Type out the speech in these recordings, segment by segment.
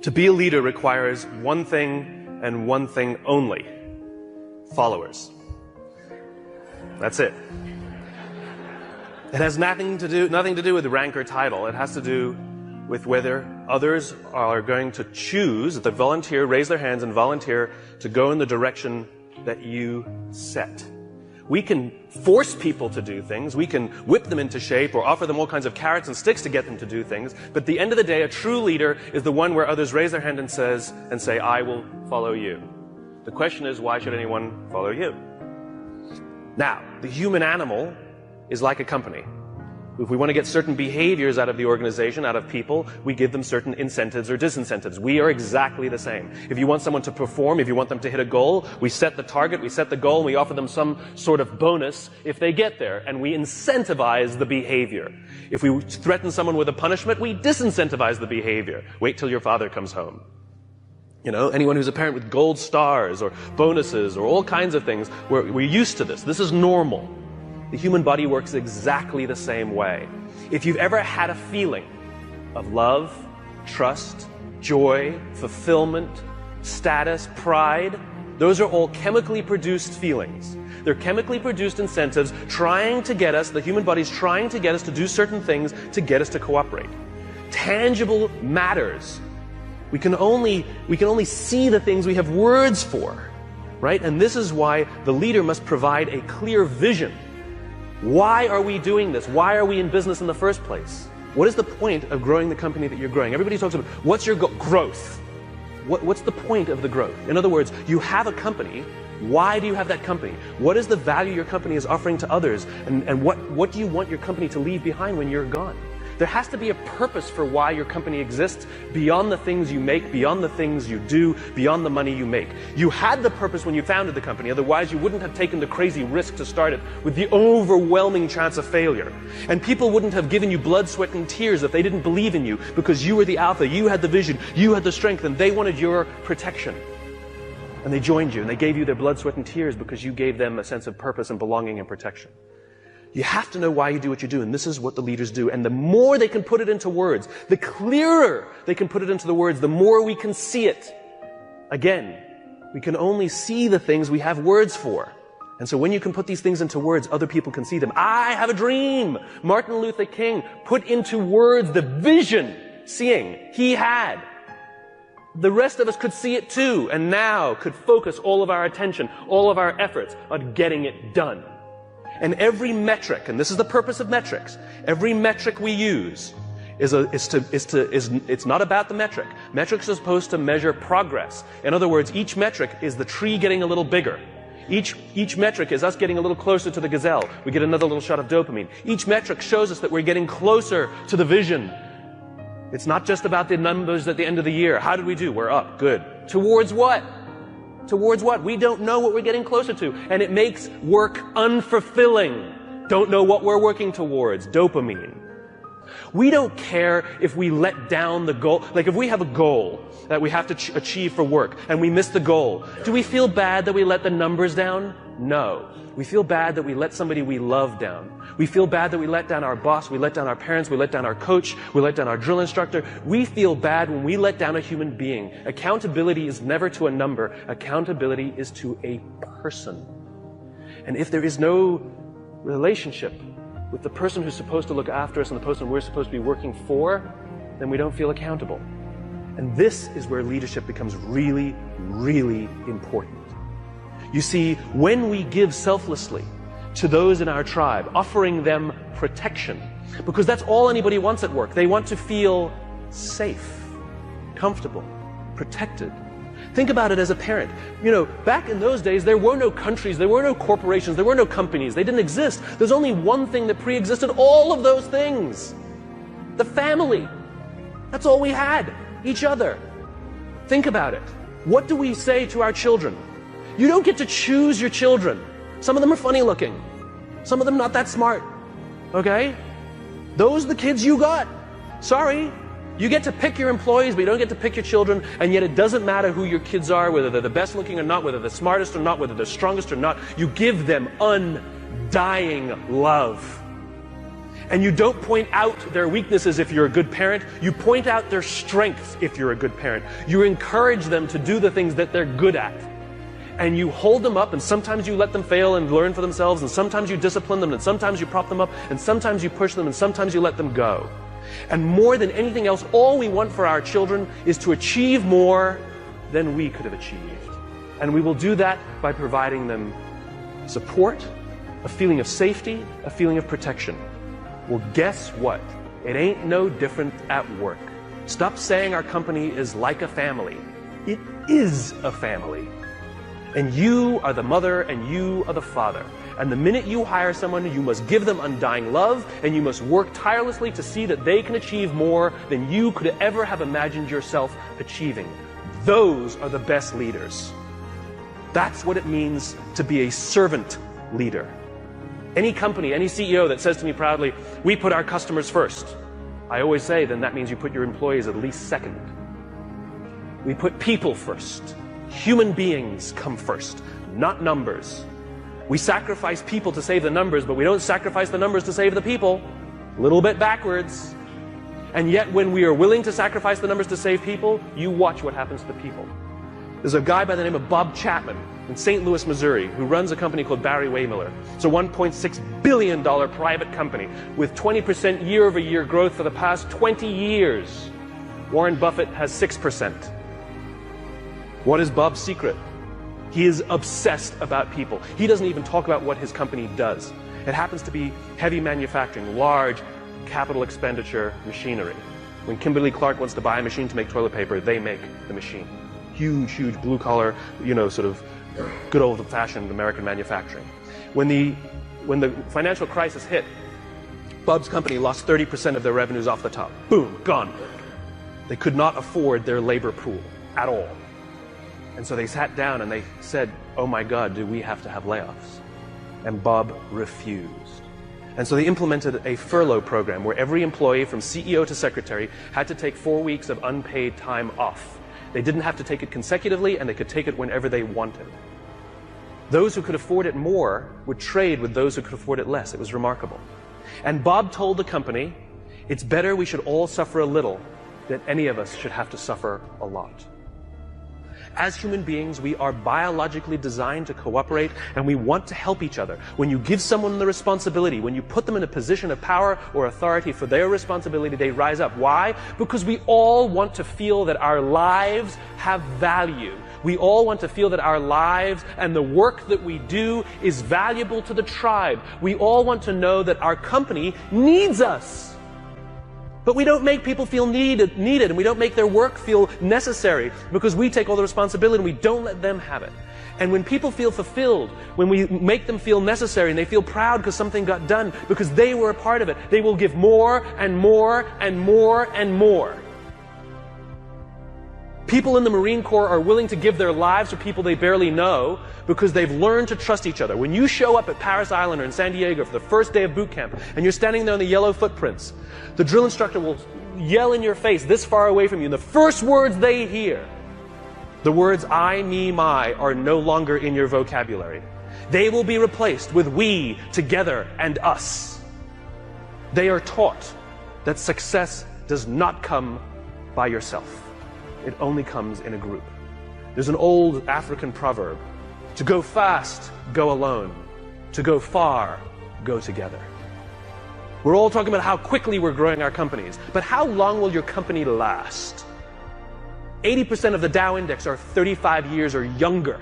To be a leader requires one thing and one thing only: followers. That's it. It has nothing to do with rank or title. It has to do with whether others are going to choose, that they volunteer, raise their hands and volunteer to go in the direction that you set. We can force people to do things, we can whip them into shape or offer them all kinds of carrots and sticks to get them to do things, but at the end of the day, a true leader is the one where others raise their hand and say, I will follow you. The question is, why should anyone follow you? Now, the human animal is like a company. If we want to get certain behaviors out of the organization, out of people, we give them certain incentives or disincentives. We are exactly the same. If you want someone to perform, if you want them to hit a goal, we set the target, we set the goal, and we offer them some sort of bonus if they get there, and we incentivize the behavior. If we threaten someone with a punishment, we disincentivize the behavior. Wait till your father comes home. You know, anyone who's a parent with gold stars or bonuses or all kinds of things, we're used to this. This is normal. The human body works exactly the same way. If you've ever had a feeling of love, trust, joy, fulfillment, status, pride, those are all chemically produced feelings. They're chemically produced incentives trying to get us, the human body's trying to get us to do certain things to get us to cooperate. Tangible matters. We can only see the things we have words for, right? And this is why the leader must provide a clear vision. Why are we doing this? Why are we in business in the first place? What is the point of growing the company that you're growing? Everybody talks about, what's your growth? What's the point of the growth? In other words, you have a company. Why do you have that company? What is the value your company is offering to others? And what do you want your company to leave behind when you're gone? There has to be a purpose for why your company exists beyond the things you make, beyond the things you do, beyond the money you make. You had the purpose when you founded the company, otherwise you wouldn't have taken the crazy risk to start it with the overwhelming chance of failure. And people wouldn't have given you blood, sweat, and tears if they didn't believe in you, because you were the alpha, you had the vision, you had the strength, and they wanted your protection. And they joined you, and they gave you their blood, sweat, and tears because you gave them a sense of purpose and belonging and protection. You have to know why you do what you do, and this is what the leaders do. And the more they can put it into words, the clearer they can put it into the words, the more we can see it. Again, we can only see the things we have words for. And so when you can put these things into words, other people can see them. I have a dream. Martin Luther King put into words the vision, seeing, he had. The rest of us could see it too, and now could focus all of our attention, all of our efforts on getting it done. And every metric, and this is the purpose of metrics, every metric we use it's not about the metric. Metrics are supposed to measure progress. In other words, each metric is the tree getting a little bigger. Each metric is us getting a little closer to the gazelle. We get another little shot of dopamine. Each metric shows us that we're getting closer to the vision. It's not just about the numbers at the end of the year. How did we do? We're up. Good. Towards what? Towards what? We don't know what we're getting closer to. And it makes work unfulfilling. Don't know what we're working towards. Dopamine. We don't care if we let down the goal. Like if we have a goal that we have to achieve for work and we miss the goal, do we feel bad that we let the numbers down? No. We feel bad that we let somebody we love down. We feel bad that we let down our boss, we let down our parents, we let down our coach, we let down our drill instructor. We feel bad when we let down a human being. Accountability is never to a number. Accountability is to a person. And if there is no relationship with the person who's supposed to look after us and the person we're supposed to be working for, then we don't feel accountable. And this is where leadership becomes really, really important. You see, when we give selflessly to those in our tribe, offering them protection, because that's all anybody wants at work. They want to feel safe, comfortable, protected. Think about it as a parent. You know, back in those days, there were no countries, there were no corporations, there were no companies. They didn't exist. There's only one thing that pre-existed all of those things. The family. That's all we had. Each other. Think about it. What do we say to our children? You don't get to choose your children. Some of them are funny looking. Some of them not that smart. Okay? Those are the kids you got. Sorry. You get to pick your employees, but you don't get to pick your children, and yet it doesn't matter who your kids are, whether they're the best looking or not, whether they're the smartest or not, whether they're strongest or not. You give them undying love. And you don't point out their weaknesses if you're a good parent. You point out their strengths if you're a good parent. You encourage them to do the things that they're good at. And you hold them up, and sometimes you let them fail and learn for themselves, and sometimes you discipline them, and sometimes you prop them up, and sometimes you push them, and sometimes you let them go. And more than anything else, all we want for our children is to achieve more than we could have achieved. And we will do that by providing them support, a feeling of safety, a feeling of protection. Well, guess what? It ain't no different at work. Stop saying our company is like a family. It is a family. And you are the mother and you are the father. And the minute you hire someone, you must give them undying love, and you must work tirelessly to see that they can achieve more than you could ever have imagined yourself achieving. Those are the best leaders. That's what it means to be a servant leader. Any company, any CEO that says to me proudly, "We put our customers first," I always say, then that means you put your employees at least second. We put people first. Human beings come first, not numbers. We sacrifice people to save the numbers, but we don't sacrifice the numbers to save the people. A little bit backwards. And yet when we are willing to sacrifice the numbers to save people, you watch what happens to the people. There's a guy by the name of Bob Chapman in St. Louis, Missouri, who runs a company called Barry Waymiller. It's a $1.6 billion private company with 20% year-over-year growth for the past 20 years. Warren Buffett has 6%. What is Bob's secret? He is obsessed about people. He doesn't even talk about what his company does. It happens to be heavy manufacturing, large capital expenditure machinery. When Kimberly-Clark wants to buy a machine to make toilet paper, they make the machine. Huge, huge blue-collar, sort of good old-fashioned American manufacturing. When the financial crisis hit, Bob's company lost 30% of their revenues off the top. Boom, gone. They could not afford their labor pool at all. And so they sat down and they said, "Oh my God, do we have to have layoffs?" And Bob refused. And so they implemented a furlough program where every employee from CEO to secretary had to take 4 weeks of unpaid time off. They didn't have to take it consecutively, and they could take it whenever they wanted. Those who could afford it more would trade with those who could afford it less. It was remarkable. And Bob told the company, "It's better we should all suffer a little than any of us should have to suffer a lot." As human beings, we are biologically designed to cooperate, and we want to help each other. When you give someone the responsibility, when you put them in a position of power or authority for their responsibility, they rise up. Why? Because we all want to feel that our lives have value. We all want to feel that our lives and the work that we do is valuable to the tribe. We all want to know that our company needs us. But we don't make people feel needed, and we don't make their work feel necessary because we take all the responsibility and we don't let them have it. And when people feel fulfilled, when we make them feel necessary and they feel proud because something got done, because they were a part of it, they will give more and more and more and more. People in the Marine Corps are willing to give their lives to people they barely know because they've learned to trust each other. When you show up at Paris Island or in San Diego for the first day of boot camp and you're standing there in the yellow footprints, the drill instructor will yell in your face this far away from you, and the first words they hear, the words I, me, my, are no longer in your vocabulary. They will be replaced with we, together, and us. They are taught that success does not come by yourself. It only comes in a group. There's an old African proverb: to go fast, go alone. To go far, go together. We're all talking about how quickly we're growing our companies, but how long will your company last? 80% of the Dow Index are 35 years or younger.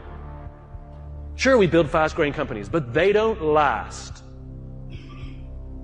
Sure, we build fast-growing companies, but they don't last.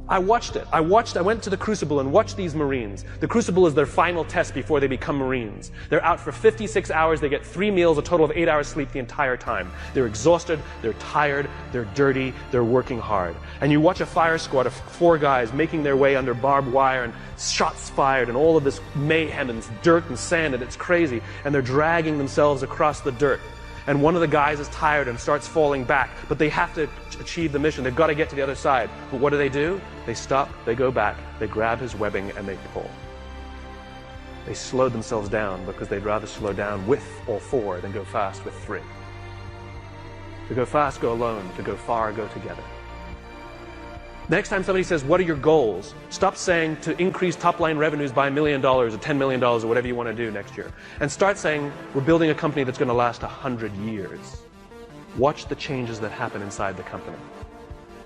I watched it. I went to the Crucible and watched these Marines. The Crucible is their final test before they become Marines. They're out for 56 hours. They get 3 meals, a total of 8 hours sleep the entire time. They're exhausted, they're tired, they're dirty, they're working hard. And you watch a fire squad of 4 guys making their way under barbed wire and shots fired and all of this mayhem and dirt and sand, and it's crazy. And they're dragging themselves across the dirt. And one of the guys is tired and starts falling back, but they have to achieve the mission. They've got to get to the other side. But what do? They stop, they go back, they grab his webbing, and they pull. They slowed themselves down because they'd rather slow down with all 4 than go fast with 3. To go fast, go alone. To go far, go together. Next time somebody says, what are your goals? Stop saying to increase top-line revenues by $1 million or $10 million or whatever you want to do next year. And start saying, we're building a company that's going to last 100 years. Watch the changes that happen inside the company.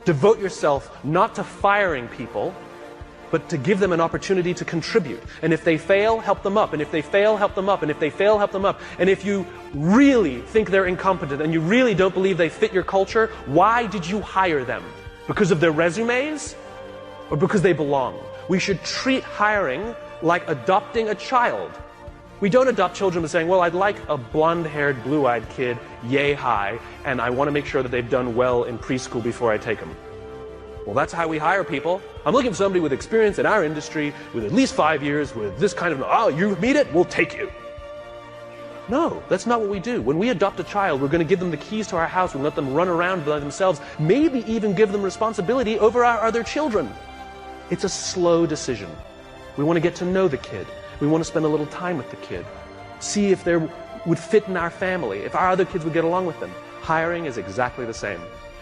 Devote yourself not to firing people, but to give them an opportunity to contribute. And if they fail, help them up. And if they fail, help them up. And if they fail, help them up. And if you really think they're incompetent and you really don't believe they fit your culture, why did you hire them? Because of their resumes? Or because they belong? We should treat hiring like adopting a child. We don't adopt children by saying, well, I'd like a blonde-haired, blue-eyed kid, yay high, and I want to make sure that they've done well in preschool before I take them. Well, that's how we hire people. I'm looking for somebody with experience in our industry, with at least 5 years, with this kind of, oh, you meet it, we'll take you. No, that's not what we do. When we adopt a child, we're going to give them the keys to our house, we'll let them run around by themselves, maybe even give them responsibility over our other children. It's a slow decision. We want to get to know the kid. We want to spend a little time with the kid. See if they would fit in our family, if our other kids would get along with them. Hiring is exactly the same.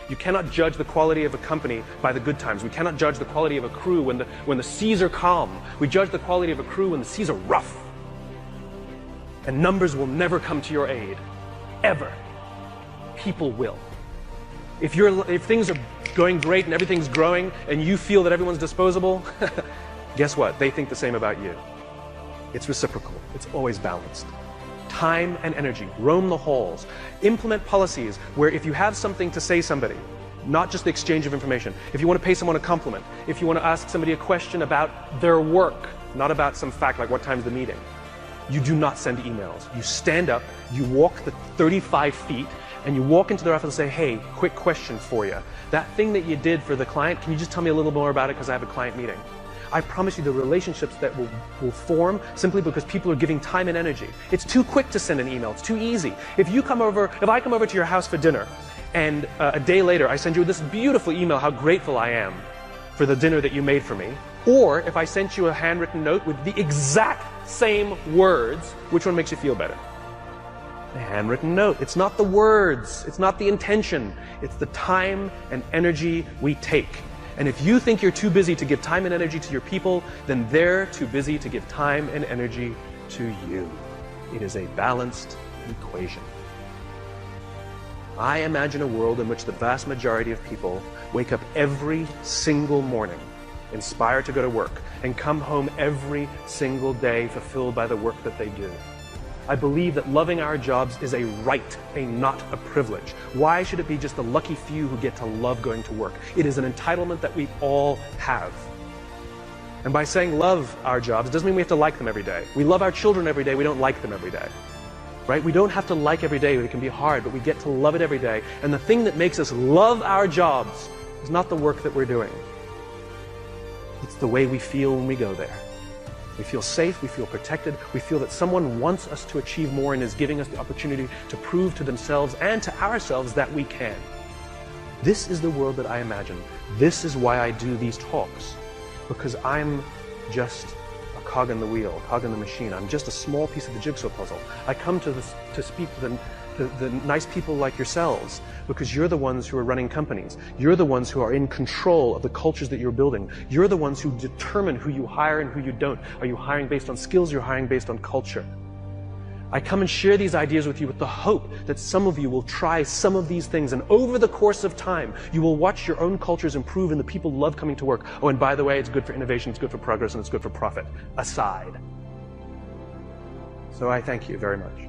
You cannot judge the quality of a company by the good times. We cannot judge the quality of a crew when the seas are calm. We judge the quality of a crew when the seas are rough. And numbers will never come to your aid. Ever. People will. If things are going great and everything's growing and you feel that everyone's disposable, guess what? They think the same about you. It's reciprocal. It's always balanced. Time and energy. Roam the halls. Implement policies where if you have something to say somebody, not just the exchange of information, if you want to pay someone a compliment, if you want to ask somebody a question about their work, not about some fact like what time's the meeting, you do not send emails. You stand up, you walk the 35 feet, and you walk into their office and say, hey, quick question for you. That thing that you did for the client, can you just tell me a little more about it because I have a client meeting? I promise you the relationships that will form simply because people are giving time and energy. It's too quick to send an email. It's too easy. If I come over to your house for dinner and a day later I send you this beautiful email how grateful I am for the dinner that you made for me, or if I sent you a handwritten note with the exact same words, which one makes you feel better? A handwritten note. It's not the words. It's not the intention. It's the time and energy we take. And if you think you're too busy to give time and energy to your people, then they're too busy to give time and energy to you. It is a balanced equation. I imagine a world in which the vast majority of people wake up every single morning, inspired to go to work, and come home every single day fulfilled by the work that they do. I believe that loving our jobs is a right, not a privilege. Why should it be just the lucky few who get to love going to work? It is an entitlement that we all have. And by saying love our jobs, it doesn't mean we have to like them every day. We love our children every day, we don't like them every day. Right? We don't have to like every day, it can be hard, but we get to love it every day. And the thing that makes us love our jobs is not the work that we're doing. It's the way we feel when we go there. We feel safe, we feel protected, we feel that someone wants us to achieve more and is giving us the opportunity to prove to themselves and to ourselves that we can. This is the world that I imagine. This is why I do these talks. Because I'm just a cog in the wheel, a cog in the machine. I'm just a small piece of the jigsaw puzzle. I come to speak to the nice people like yourselves, because you're the ones who are running companies. You're the ones who are in control of the cultures that you're building. You're the ones who determine who you hire and who you don't. Are you hiring based on skills? You're hiring based on culture. I come and share these ideas with you with the hope that some of you will try some of these things, and over the course of time, you will watch your own cultures improve and the people love coming to work. Oh, and by the way, it's good for innovation, it's good for progress, and it's good for profit. Aside. So I thank you very much.